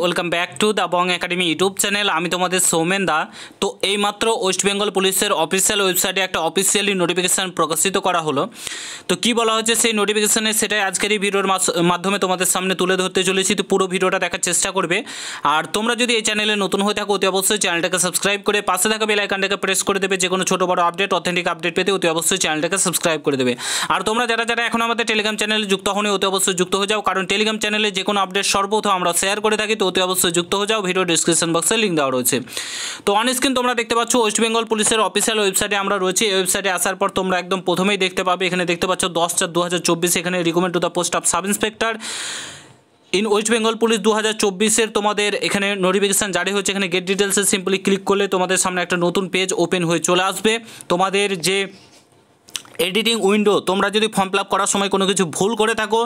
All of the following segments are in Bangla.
Welcome back to the Bong academy YouTube channel. আমি তোমাদের সৌমেন দা। তো এইমাত্র ওয়েস্ট বেঙ্গল পুলিশের অফিসিয়াল ওয়েবসাইটে একটা অফিসিয়ালি নোটিফিকেশান প্রকাশিত করা হলো। তো কী বলা হচ্ছে সেই নোটিফিকেশানে, সেটাই আজকের এই ভিডিওর মাধ্যমে তোমাদের সামনে তুলে ধরতে চলেছি। তো পুরো ভিডিওটা দেখার চেষ্টা করবে। আর তোমরা যদি এই চ্যানেলে নতুন হয়ে থাকো, অতি অবশ্যই চ্যানেলটাকে সাবস্ক্রাইব করে পাশে থাকা বেল আইকনটাকে প্রেস করে দেবে। যে কোনো ছোটো বড়ো আপডেট, অথেন্টিক আপডেট পেতে অতি অবশ্যই চ্যানেলটাকে সাবস্ক্রাইব করে দেবে। আর তোমরা যারা এখন আমাদের টেলিগ্রাম চ্যানেলে যুক্ত হওনি, অতি অবশ্যই যুক্ত হয়ে যাও, কারণ টেলিগ্রাম চ্যানেলে যে কোনো আপডেট সর্বপ্রথম আমরা শেয়ার করে থাকি। তো অতি অবশ্যই যুক্ত হয়ে যাও, ভিডিও ডিসক্রিপশন বক্সে লিঙ্ক দেওয়া রয়েছে। তো অন স্ক্রিন তোমরা দেখতে পাচ্ছ ওয়েস্ট বেঙ্গল পুলিশের অফিসিয়াল ওয়েবসাইটে আমরা রয়েছি। এই ওয়েবসাইটে আসার পর তোমরা একদম প্রথমেই দেখতে পাবে, এখানে দেখতে পাচ্ছ 10/4/2024, এখানে recommend to the post of sub inspector in West Bengal police 2024 তোমাদের এখানে নোটিফিকেশান জারি হয়েছে। এখানে গেট ডিটেলসে সিম্পলি ক্লিক করলে তোমাদের সামনে একটা নতুন পেজ ওপেন হয়ে চলে আসবে। তোমাদের যে এডিটিং উইন্ডো, তোমরা যদি ফর্ম ফিল আপ করার সময় কোনো কিছু ভুল করে থাকো,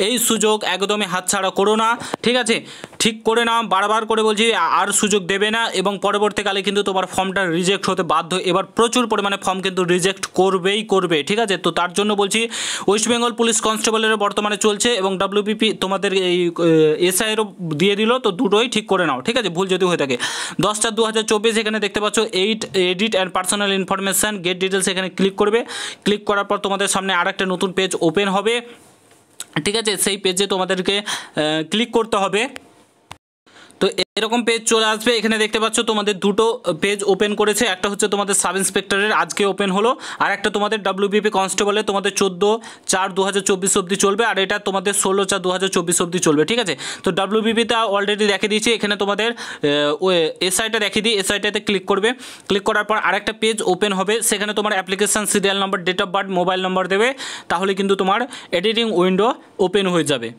এই সুযোগ একদমই হাতছাড়া করো না, ঠিক আছে? ঠিক করে নাও, বারবার করে বলছি, আর সুযোগ দেবে না। এবং পরবর্তীকালে কিন্তু তোমার ফর্মটা রিজেক্ট হতে বাধ্য। এবার প্রচুর পরিমাণে ফর্ম কিন্তু রিজেক্ট করবে, ঠিক আছে? তো তার জন্য বলছি, ওয়েস্ট বেঙ্গল পুলিশ কনস্টেবলেরও বর্তমানে চলছে এবং WBP তোমাদের এই SI-এরও দিয়ে দিল। তো দুটোই ঠিক করে নাও, ঠিক আছে? ভুল যদি হয়ে থাকে। 10/4/2024 এখানে দেখতে পাচ্ছ edit and personal information gate details, এখানে ক্লিক করবে। ক্লিক করার পর তোমাদের সামনে আর একটা নতুন পেজ ওপেন হবে, ঠিক আছে? সেই পেজে তোমাদেরকে ক্লিক করতে হবে। তো এরকম পেজ চলে আসবে। এখানে দেখতে পাচ্ছ তোমাদের দুটো পেজ ওপেন করেছে। একটা হচ্ছে তোমাদের সাব ইন্সপেক্টরের আজকে ওপেন হলো, আর একটা তোমাদের WBP কনস্টেবলের তোমাদের 14/4/2024 অবধি চলবে, আর এটা তোমাদের 16/4/2024 অবধি চলবে, ঠিক আছে? তো WBPটা অলরেডি দেখে দিয়েছি। এখানে তোমাদের SI-টা দেখিয়ে দিই। SI-টাতে ক্লিক করবে। ক্লিক করার পর আরেকটা পেজ ওপেন হবে, সেখানে তোমার application serial number, date of birth, mobile number দেবে, তাহলে কিন্তু তোমার এডিটিং উইন্ডো ওপেন হয়ে যাবে।